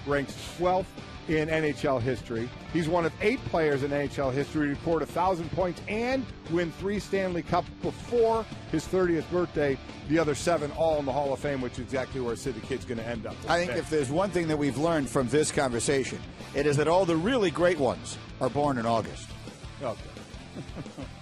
ranks 12th in NHL history. He's one of 8 players in NHL history to record 1,000 points and win 3 Stanley Cups before his 30th birthday. The other 7 all in the Hall of Fame, which is exactly where Sid the Kid's going to end up. I think if there's one thing that we've learned from this conversation, it is that all the really great ones are born in August. Okay.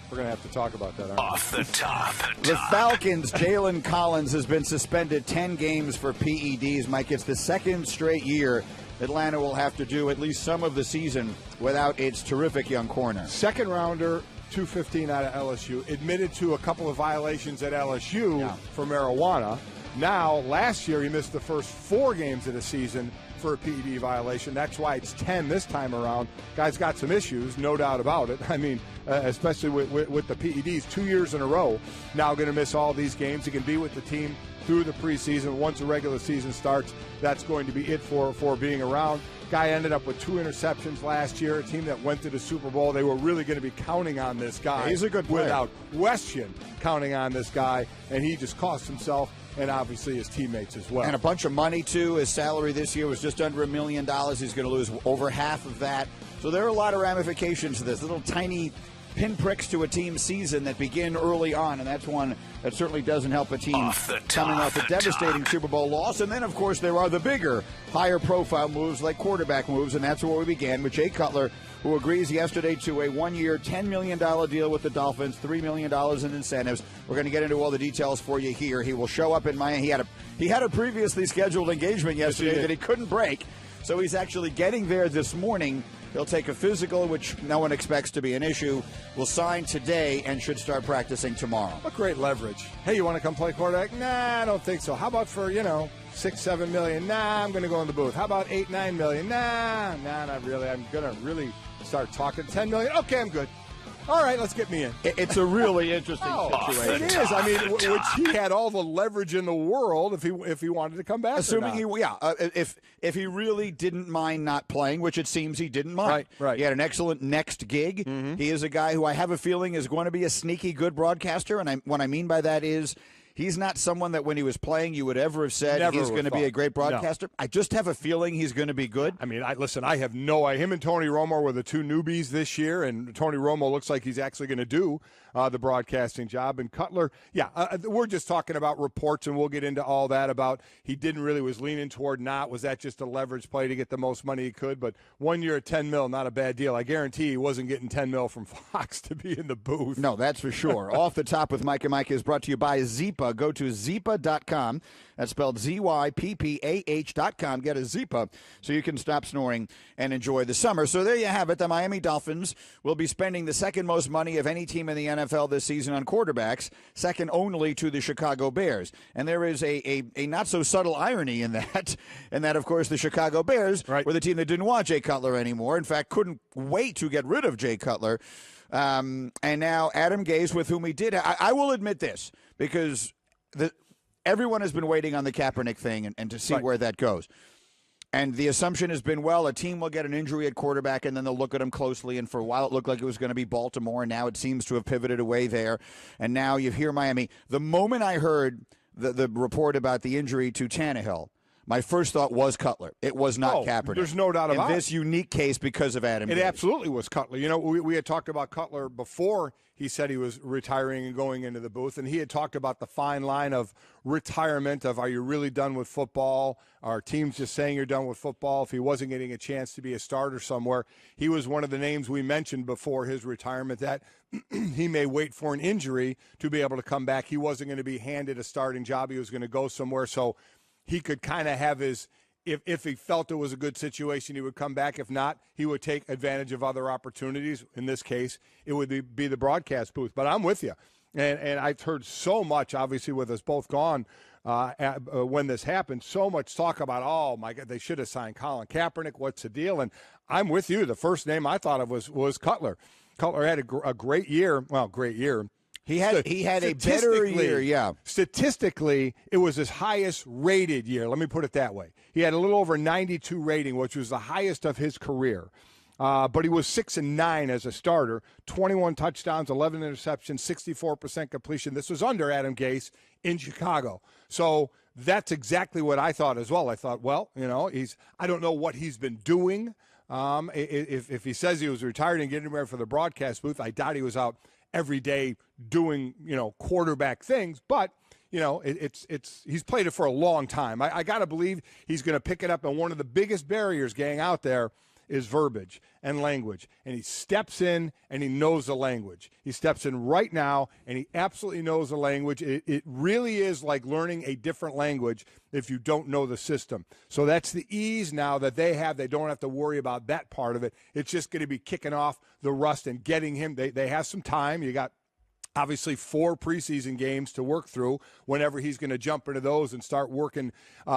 We're going to have to talk about that, aren't we? Off the top. The Falcons' Jalen Collins has been suspended 10 games for PEDs. Mike, it's the second straight year Atlanta will have to do at least some of the season without its terrific young corner. Second rounder, 215 out of LSU, admitted to a couple of violations at LSU for marijuana. Now, last year, he missed the first 4 games of the season for a PED violation. That's why it's 10 this time around. Guy's got some issues, no doubt about it. I mean, especially with the PEDs, 2 years in a row. Now going to miss all these games. He can be with the team through the preseason. Once the regular season starts, that's going to be it for being around. Guy ended up with 2 interceptions last year, a team that went to the Super Bowl. They were really going to be counting on this guy. He's a good player. Without question, counting on this guy, and he just cost himself and obviously his teammates as well. And a bunch of money, too. His salary this year was just under $1 million. He's going to lose over half of that. So there are a lot of ramifications to this, little tiny pinpricks to a team's season that begin early on, and that's one that certainly doesn't help a team coming off a devastating Super Bowl loss. And then, of course, there are the bigger, higher-profile moves like quarterback moves, and that's where we began with Jay Cutler, who agrees yesterday to a 1-year, $10 million deal with the Dolphins, $3 million in incentives. We're going to get into all the details for you here. He will show up in Miami. He had a previously scheduled engagement yesterday that he couldn't break, so he's actually getting there this morning. He'll take a physical, which no one expects to be an issue. Will sign today and should start practicing tomorrow. What great leverage. Hey, you want to come play quarterback? Nah, I don't think so. How about for, $6-7 million? Nah, I'm going to go in the booth. How about $8-9 million? Nah, not really. I'm going to really start talking. $10 million? Okay, I'm good. All right, let's get me in. It's a really interesting situation. It is. I mean, which he had all the leverage in the world if he wanted to come back. Assuming if he really didn't mind not playing, which it seems he didn't mind. Right. He had an excellent next gig. Mm-hmm. He is a guy who I have a feeling is going to be a sneaky good broadcaster, and what I mean by that is he's not someone that when he was playing you would ever have said he's going to be a great broadcaster. No. I just have a feeling he's going to be good. I mean, I have no idea. Him and Tony Romo were the 2 newbies this year, and Tony Romo looks like he's actually going to do the broadcasting job. And Cutler, we're just talking about reports, and we'll get into all that about he was leaning toward not. Was that just a leverage play to get the most money he could? But 1 year at $10 million, not a bad deal. I guarantee he wasn't getting $10 million from Fox to be in the booth. No, that's for sure. Off the Top with Mike and Mike is brought to you by Zeepa. Go to Zeepa.com. That's spelled ZYPPAH.com. Get a Zeepa so you can stop snoring and enjoy the summer. So there you have it. The Miami Dolphins will be spending the second most money of any team in the NFL this season on quarterbacks, second only to the Chicago Bears. And there is a not so subtle irony in that, of course, the Chicago Bears were the team that didn't want Jay Cutler anymore. In fact, couldn't wait to get rid of Jay Cutler. And now Adam Gase, with whom he did. I will admit this, because everyone has been waiting on the Kaepernick thing and to see where that goes. And the assumption has been, a team will get an injury at quarterback, and then they'll look at him closely. And for a while, it looked like it was going to be Baltimore, and now it seems to have pivoted away there. And now you hear Miami. The moment I heard the report about the injury to Tannehill, my first thought was Cutler. It was not Kaepernick. There's no doubt about it. In this unique case because of Adam Gase. It absolutely was Cutler. We had talked about Cutler before he said he was retiring and going into the booth, and he had talked about the fine line of retirement, of are you really done with football? Are teams just saying you're done with football? If he wasn't getting a chance to be a starter somewhere, he was one of the names we mentioned before his retirement that he may wait for an injury to be able to come back. He wasn't going to be handed a starting job. He was going to go somewhere, so he could kind of have his, if he felt it was a good situation, he would come back. If not, he would take advantage of other opportunities. In this case, it would be the broadcast booth. But I'm with you. And I've heard so much, obviously, with us both gone when this happened, so much talk about, oh, my God, they should have signed Colin Kaepernick. What's the deal? And I'm with you. The first name I thought of was Cutler. Cutler had a great year. Well, great year. He had a better year, yeah. Statistically, it was his highest rated year. Let me put it that way. He had a little over 92 rating, which was the highest of his career. But he was 6-9 as a starter, 21 touchdowns, 11 interceptions, 64% completion. This was under Adam Gase in Chicago. So that's exactly what I thought as well. I thought, well, I don't know what he's been doing. If he says he was retired and getting ready for the broadcast booth, I doubt he was out every day doing, quarterback things. But, he's played it for a long time. I got to believe he's going to pick it up. And one of the biggest barriers getting out there is verbiage and language. And he steps in and he knows the language. He steps in right now and he absolutely knows the language. It really is like learning a different language if you don't know the system. So that's the ease now that they have. They don't have to worry about that part of it. It's just going to be kicking off the rust and getting him. They have some time. You got obviously 4 preseason games to work through whenever he's going to jump into those and start working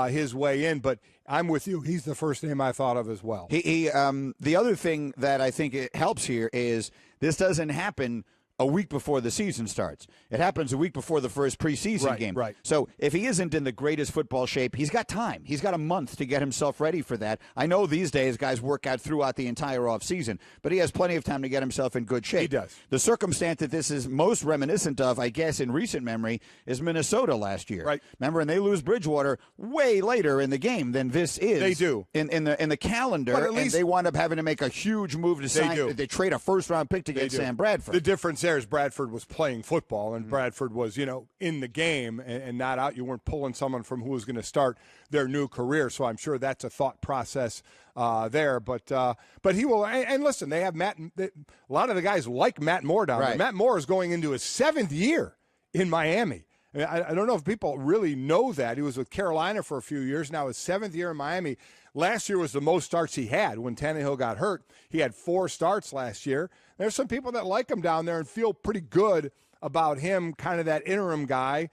his way in. But I'm with you. He's the first name I thought of as well. The other thing that I think it helps here is this doesn't happen a week before the season starts. It happens a week before the first preseason game. Right. So if he isn't in the greatest football shape, he's got time. He's got a month to get himself ready for that. I know these days guys work out throughout the entire offseason, but he has plenty of time to get himself in good shape. He does. The circumstance that this is most reminiscent of, I guess, in recent memory, is Minnesota last year. Right. Remember, and they lose Bridgewater way later in the game than this is. They do. In the calendar, but at and least they wind up having to make a huge move to sign. They trade a first-round pick to get Sam Bradford. The difference there is Bradford was playing football, and Bradford was, in the game and not out. You weren't pulling someone from who was going to start their new career. So I'm sure that's a thought process there. But he will. And listen, they have Matt. A lot of the guys like Matt Moore down there. Matt Moore is going into his 7th year in Miami. I don't know if people really know that. He was with Carolina for a few years. Now his 7th year in Miami. Last year was the most starts he had when Tannehill got hurt. He had 4 starts last year. There's some people that like him down there and feel pretty good about him, kind of that interim guy.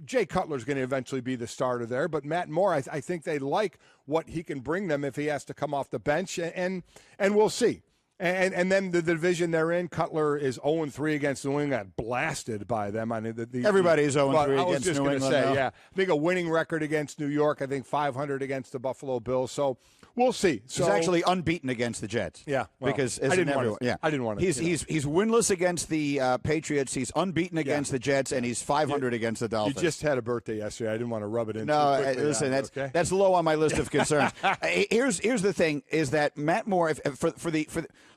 Jay Cutler's going to eventually be the starter there, but Matt Moore, I think they like what he can bring them if he has to come off the bench, and we'll see. And then the division they're in, Cutler is 0-3 against New England, got blasted by them. I mean, everybody's 0-3 against New England. I was just going to say, yeah. I think a winning record against New York. I think 500 against the Buffalo Bills. So we'll see. He's actually unbeaten against the Jets. Yeah, well, because I didn't want to. He's winless against the Patriots. He's unbeaten against the Jets, and he's 500 against the Dolphins. You just had a birthday yesterday. I didn't want to rub it in. No, too quickly. Listen, that's low on my list of concerns. Here's the thing: is that Matt Moore,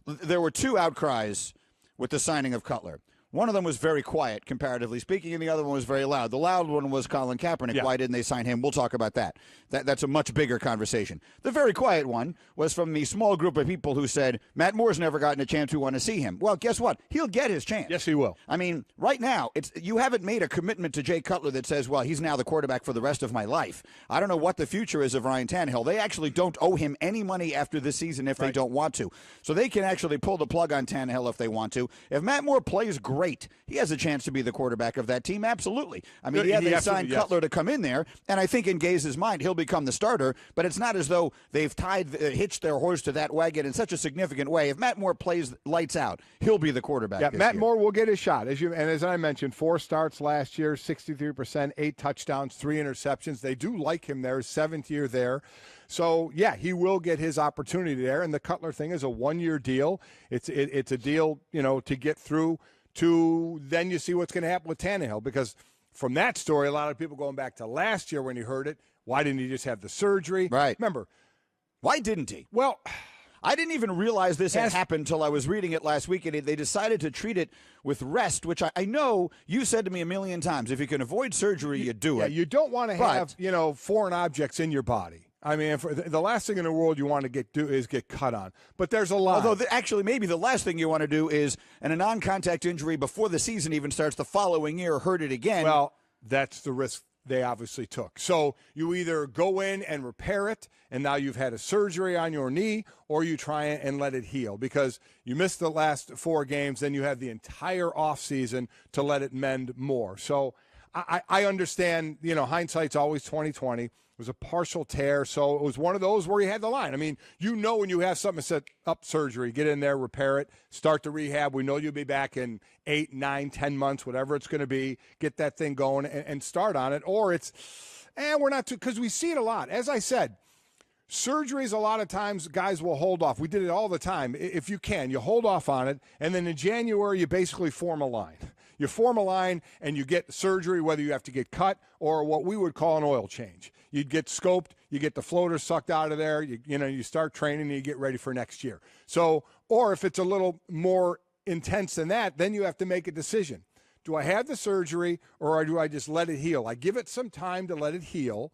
there were 2 outcries with the signing of Cutler. One of them was very quiet, comparatively speaking, and the other one was very loud. The loud one was Colin Kaepernick. Yeah. Why didn't they sign him? We'll talk about that. That's a much bigger conversation. The very quiet one was from the small group of people who said, Matt Moore's never gotten a chance. We want to see him. Well, guess what? He'll get his chance. Yes, he will. I mean, right now, you haven't made a commitment to Jay Cutler that says, well, he's now the quarterback for the rest of my life. I don't know what the future is of Ryan Tannehill. They actually don't owe him any money after this season if they don't want to. So they can actually pull the plug on Tannehill if they want to. If Matt Moore plays great, he has a chance to be the quarterback of that team. Absolutely. I mean, they signed Cutler to come in there, and I think in Gaze's mind, he'll become the starter, but it's not as though they've hitched their horse to that wagon in such a significant way. If Matt Moore plays lights out, he'll be the quarterback. Yeah, Matt Moore will get his shot. As I mentioned, 4 starts last year, 63%, 8 touchdowns, 3 interceptions. They do like him there, 7th year there. So, yeah, he will get his opportunity there, and the Cutler thing is a 1-year deal. It's a deal, to get through to then you see what's going to happen with Tannehill, because from that story, a lot of people going back to last year when you heard it, why didn't he just have the surgery? Right. Remember. Why didn't he? Well, I didn't even realize this had happened until I was reading it last week, and they decided to treat it with rest, which I know you said to me a million times, if you can avoid surgery, you do it. Yeah, you don't want to have, foreign objects in your body. I mean, the last thing in the world you want to do is get cut on. But there's a lot. Although, actually, maybe the last thing you want to do is, in a non-contact injury before the season even starts the following year, hurt it again. Well, that's the risk they obviously took. So you either go in and repair it, and now you've had a surgery on your knee, or you try and let it heal. Because you missed the last 4 games, then you have the entire offseason to let it mend more. So I understand, hindsight's always 20/20. It was a partial tear, so it was one of those where he had the line. I mean, when you have something set up surgery, get in there, repair it, start the rehab. We know you'll be back in 8, 9, 10 months, whatever it's going to be. Get that thing going and start on it. Or it's, we're not too, because we see it a lot. As I said, surgeries, a lot of times guys will hold off. We did it all the time. If you can, you hold off on it, and then in January you basically form a line. You form a line and you get surgery, whether you have to get cut or what we would call an oil change. You'd get scoped, you get the floater sucked out of there, you start training and you get ready for next year. So, or if it's a little more intense than that, then you have to make a decision. Do I have the surgery or do I just let it heal? I give it some time to let it heal.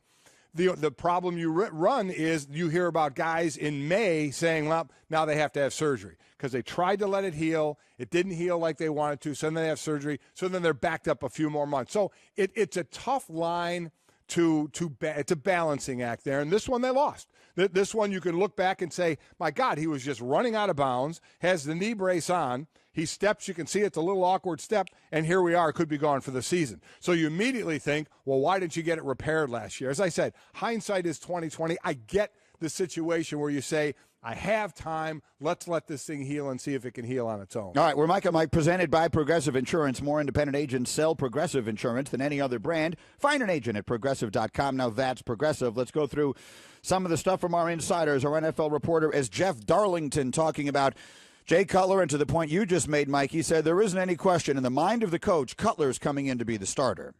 The problem you run is you hear about guys in May saying, well, now they have to have surgery because they tried to let it heal. It didn't heal like they wanted to, so then they have surgery. So then they're backed up a few more months. So it's a tough line it's a balancing act there. And this one they lost. This one you can look back and say, my God, he was just running out of bounds, has the knee brace on. He steps, you can see it's a little awkward step, and here we are, could be gone for the season. So you immediately think, well, why didn't you get it repaired last year? As I said, hindsight is 20/20. I get the situation where you say, I have time, let's let this thing heal and see if it can heal on its own. All right, we're Mike and Mike, presented by Progressive Insurance. More independent agents sell Progressive Insurance than any other brand. Find an agent at Progressive.com. Now that's Progressive. Let's go through some of the stuff from our insiders. Our NFL reporter is Jeff Darlington talking about Jay Cutler, and to the point you just made, Mike, he said there isn't any question in the mind of the coach, Cutler's coming in to be the starter.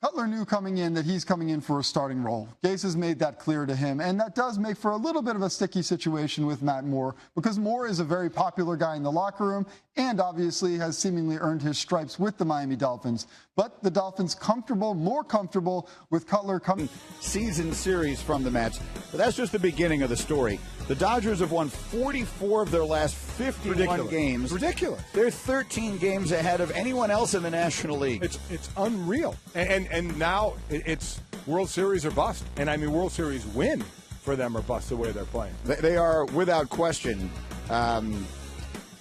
Cutler knew coming in that he's coming in for a starting role. Gase has made that clear to him, and that does make for a little bit of a sticky situation with Matt Moore because Moore is a very popular guy in the locker room and obviously has seemingly earned his stripes with the Miami Dolphins. But the Dolphins more comfortable with Cutler coming. Season series from the Mets, but that's just the beginning of the story. The Dodgers have won 44 of their last 51 games. Ridiculous. They're 13 games ahead of anyone else in the National League. It's unreal. And now it's World Series or bust. And I mean, World Series win for them or bust the way they're playing. They are without question.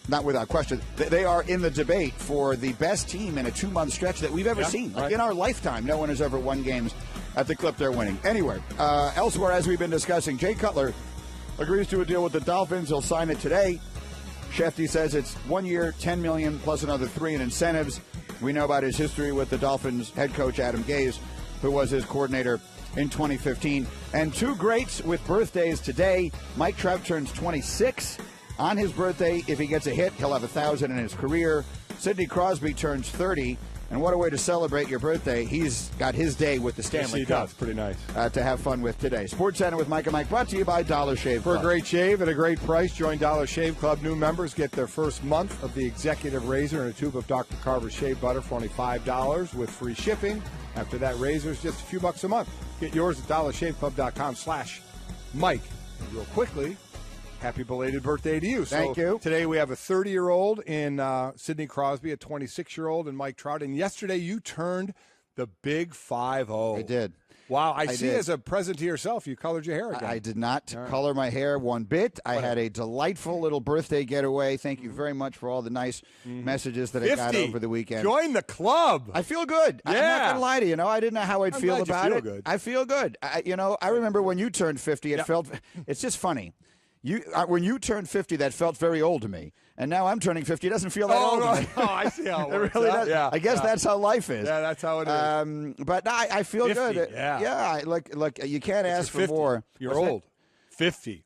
Not without question, they are in the debate for the best team in a 2-month stretch that we've ever seen. Like in our lifetime, no one has ever won games at the clip they're winning. Anyway, elsewhere, as we've been discussing, Jay Cutler agrees to a deal with the Dolphins. He'll sign it today. Shefty says it's 1 year, $10 million, plus another $3 in incentives. We know about his history with the Dolphins head coach Adam Gase, who was his coordinator in 2015. And two greats with birthdays today. Mike Trout turns 26. On his birthday, if he gets a hit, he'll have 1,000 in his career. Sidney Crosby turns 30. And what a way to celebrate your birthday. He's got his day with the Stanley Cup. Does. Pretty nice. To have fun with today. Sports Center with Mike and Mike, brought to you by Dollar Shave Club. For a great shave at a great price, join Dollar Shave Club. New members get their first month of the Executive Razor and a tube of Dr. Carver's Shave Butter for only $5 with free shipping. After that, razor's just a few bucks a month. Get yours at dollarshaveclub.com/Mike. And real quickly, happy belated birthday to you. Thank you. Today we have a 30-year-old in Sidney Crosby, a 26-year-old in Mike Trout. And yesterday you turned the big 5-0. I did. Wow, I see as a present to yourself, you colored your hair again. I did not color my hair one bit. I had a delightful little birthday getaway. Thank you very much for all the nice messages that I got over the weekend. Join the club. I feel good. Yeah. I'm not going to lie to you. I didn't know how I'd feel about it. Good. I feel good. I remember when you turned 50, it's just funny. When you turned 50, that felt very old to me. And now I'm turning 50. It doesn't feel that old to me. Oh, I see how it works. Really does. Yeah, I guess that's how life is. Yeah, that's how it is. But I feel 50, good. Yeah. Look, you can't ask for more. You're old. 50.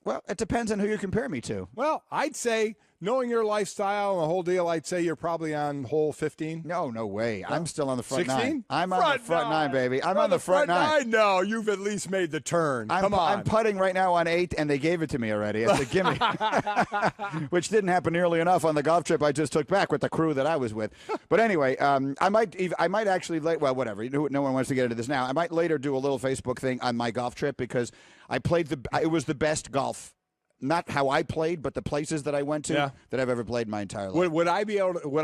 Well, it depends on who you compare me to. Well, I'd say, knowing your lifestyle and the whole deal, I'd say you're probably on hole 15. No way. I'm still on the front 16? nine. I'm on the front nine, baby. I'm on the front nine. No, you've at least made the turn. Come on. I'm putting right now on 8, and they gave it to me already. It's a gimme, which didn't happen nearly enough on the golf trip I just took back with the crew that I was with. But anyway, I might actually, well, whatever. No one wants to get into this now. I might later do a little Facebook thing on my golf trip because I played it was the best golf. Not how I played, but the places that I went to that I've ever played my entire life. Would I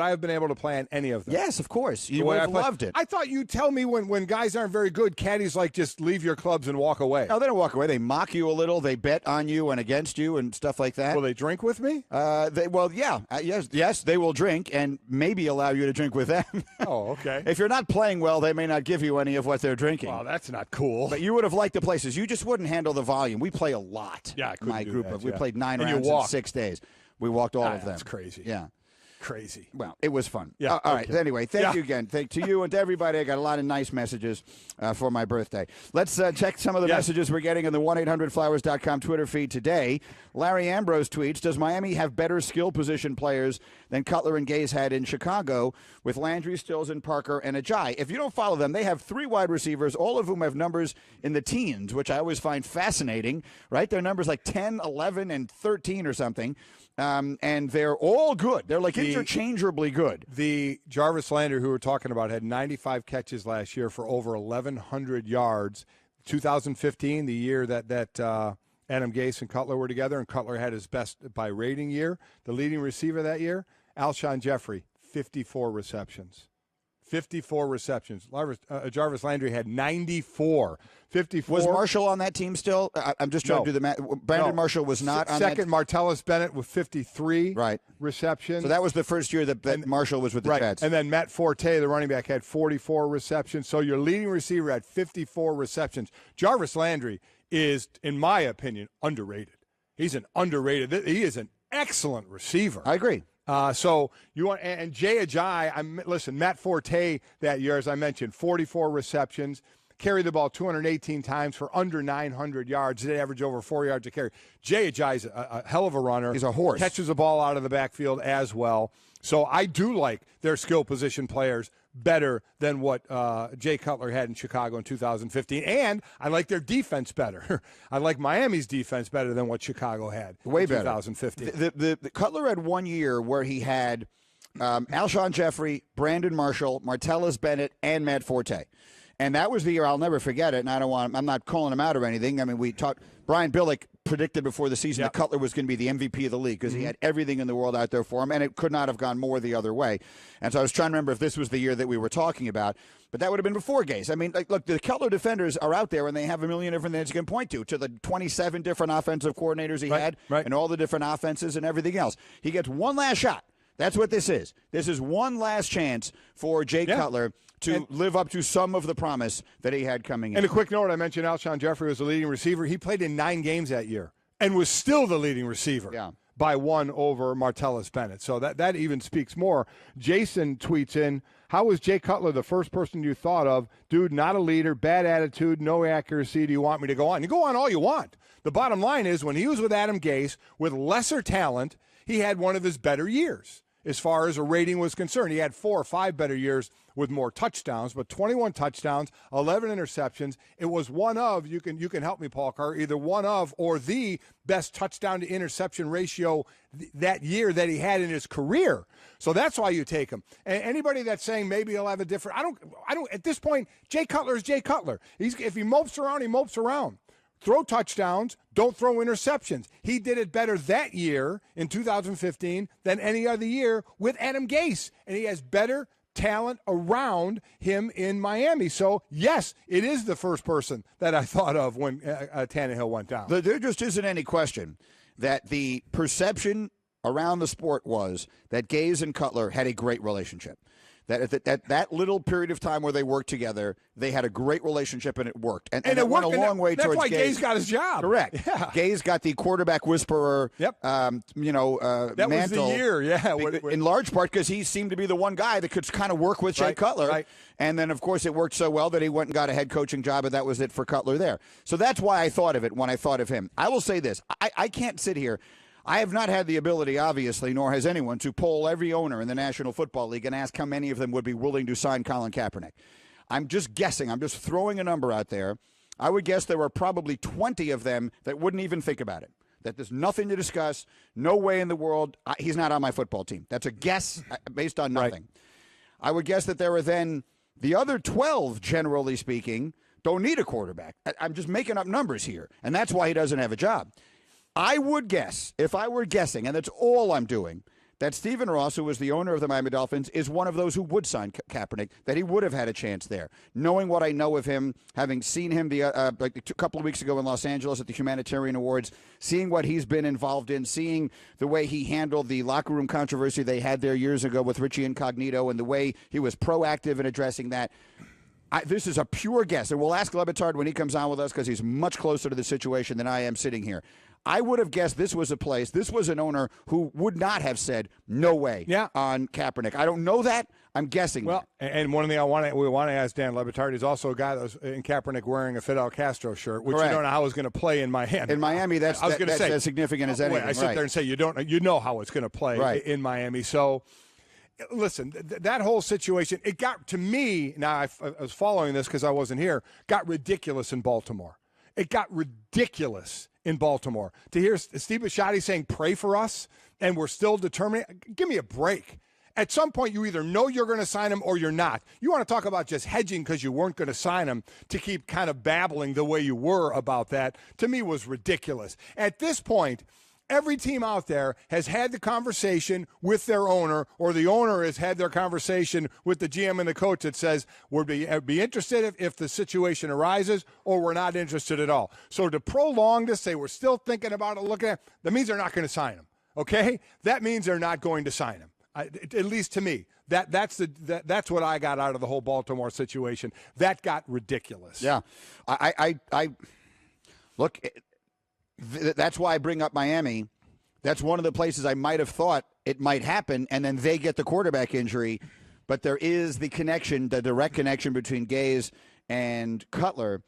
have been able to play on any of them? Yes, of course. You would have loved it. I thought you'd tell me when guys aren't very good, caddies just leave your clubs and walk away. No, they don't walk away. They mock you a little. They bet on you and against you and stuff like that. Will they drink with me? Yes, they will drink and maybe allow you to drink with them. Oh, okay. If you're not playing well, they may not give you any of what they're drinking. Well, that's not cool. But you would have liked the places. You just wouldn't handle the volume. We play a lot. Yeah, I couldn't my do group that, we played 9 rounds in 6 days. We walked all of them. That's crazy. Yeah. Crazy. Well, it was fun. Yeah. All right. Anyway, thank you again. Thank to you and to everybody. I got a lot of nice messages for my birthday. Let's check some of the messages we're getting in the 1-800-Flowers.com Twitter feed today. Larry Ambrose tweets, does Miami have better skill position players than Cutler and Gaze had in Chicago with Landry, Stills, and Parker and Ajayi? If you don't follow them, they have 3 wide receivers, all of whom have numbers in the teens, which I always find fascinating, right? Their numbers like 10, 11, and 13 or something. And they're all good. They're like interchangeably good. The Jarvis Landry, who we're talking about, had 95 catches last year for over 1,100 yards. 2015, the year that Adam Gase and Cutler were together, and Cutler had his best by rating year. The leading receiver that year, Alshon Jeffrey, 54 receptions. 54 receptions. Jarvis Landry had 94. 54. Was Marshall on that team still? I'm just trying to do the math. Brandon Marshall was not on that. Second, Martellus Bennett with 53 receptions. So that was the first year that Marshall was with the Jets. And then Matt Forte, the running back, had 44 receptions. So your leading receiver had 54 receptions. Jarvis Landry is, in my opinion, underrated. He is an excellent receiver. I agree. So you want, and Jay Ajayi, listen, Matt Forte that year, as I mentioned, 44 receptions, carried the ball 218 times for under 900 yards. They average over 4 yards a carry. Jay Ajayi's a hell of a runner. He's a horse. Catches the ball out of the backfield as well. So I do like their skill position players better than what Jay Cutler had in Chicago in 2015. And I like their defense better. I like Miami's defense better than what Chicago had in 2015. The Cutler had 1 year where he had Alshon Jeffrey, Brandon Marshall, Martellus Bennett, and Matt Forte. And that was the year, I'll never forget it, and I'm not calling him out or anything. I mean, we talked, Brian Billick predicted before the season that Cutler was going to be the MVP of the league because he had everything in the world out there for him, and it could not have gone more the other way. And so I was trying to remember if this was the year that we were talking about, but that would have been before Gase. I mean, look, the Cutler defenders are out there, and they have a million different things you can point to the 27 different offensive coordinators he had and all the different offenses and everything else. He gets one last shot. That's what this is. This is one last chance for Jay Cutler to live up to some of the promise that he had coming in. And a quick note, I mentioned Alshon Jeffrey was the leading receiver. He played in 9 games that year and was still the leading receiver by 1 over Martellus Bennett. So that even speaks more. Jason tweets in, how was Jay Cutler the first person you thought of? Dude, not a leader, bad attitude, no accuracy. Do you want me to go on? You go on all you want. The bottom line is when he was with Adam Gase, with lesser talent, he had one of his better years. As far as a rating was concerned, he had 4 or 5 better years with more touchdowns, but 21 touchdowns, 11 interceptions. It was one of, you can help me, Paul Carr, either one of or the best touchdown to interception ratio that year that he had in his career. So that's why you take him. And anybody that's saying maybe he'll have a different, I don't. At this point, Jay Cutler is Jay Cutler. If he mopes around, he mopes around. Throw touchdowns, don't throw interceptions. He did it better that year in 2015 than any other year with Adam Gase, and he has better talent around him in Miami. So, yes, it is the first person that I thought of when Tannehill went down. There just isn't any question that the perception around the sport was that Gase and Cutler had a great relationship. That little period of time where they worked together, they had a great relationship and it worked. And it went a long way towards Gase. That's why Gase got his job. Correct. Yeah. Gase got the quarterback whisperer that mantle. Was the year, in large part because he seemed to be the one guy that could kind of work with Jay Cutler. Right. And then, of course, it worked so well that he went and got a head coaching job, and that was it for Cutler there. So that's why I thought of it when I thought of him. I will say this. I can't sit here. I have not had the ability, obviously, nor has anyone, to poll every owner in the National Football League and ask how many of them would be willing to sign Colin Kaepernick. I'm just guessing. I'm just throwing a number out there. I would guess there are probably 20 of them that wouldn't even think about it, that there's nothing to discuss, no way in the world. He's not on my football team. That's a guess based on nothing. Right. I would guess that there are then the other 12, generally speaking, don't need a quarterback. I'm just making up numbers here, and that's why he doesn't have a job. I would guess, if I were guessing, and that's all I'm doing, that Stephen Ross, who was the owner of the Miami Dolphins, is one of those who would sign Kaepernick, that he would have had a chance there. Knowing what I know of him, having seen him like a couple of weeks ago in Los Angeles at the Humanitarian Awards, seeing what he's been involved in, seeing the way he handled the locker room controversy they had there years ago with Richie Incognito and the way he was proactive in addressing that. This is a pure guess, and we'll ask Le Batard when he comes on with us because he's much closer to the situation than I am sitting here. I would have guessed this was an owner who would not have said no way on Kaepernick. I don't know that. I'm guessing. Well, and one thing we want to ask Dan Le Batard is also a guy that was in Kaepernick wearing a Fidel Castro shirt, which you don't know how it's going to play in Miami. In Miami, that's as significant as anything. I sit there and say you know how it's going to play in Miami. So, listen, that whole situation, it got to me. Now I was following this because I wasn't here. Got ridiculous in Baltimore. It got ridiculous in Baltimore to hear Steve Bisciotti saying, "Pray for us," and we're still determined. Give me a break. At some point, you either know you're going to sign him or you're not. You want to talk about just hedging because you weren't going to sign him to keep kind of babbling the way you were about that, to me was ridiculous. At this point, every team out there has had the conversation with their owner, or the owner has had their conversation with the GM and the coach that says, we'll be interested if the situation arises, or we're not interested at all. So to prolong this, say we're still thinking about it, looking at it, that means they're not going to sign him, okay? That means they're not going to sign him. At least to me, that's what I got out of the whole Baltimore situation. That got ridiculous. Yeah, I look. That's why I bring up Miami. That's one of the places I might have thought it might happen, and then they get the quarterback injury. But there is the connection, the direct connection between Gaze and Cutler.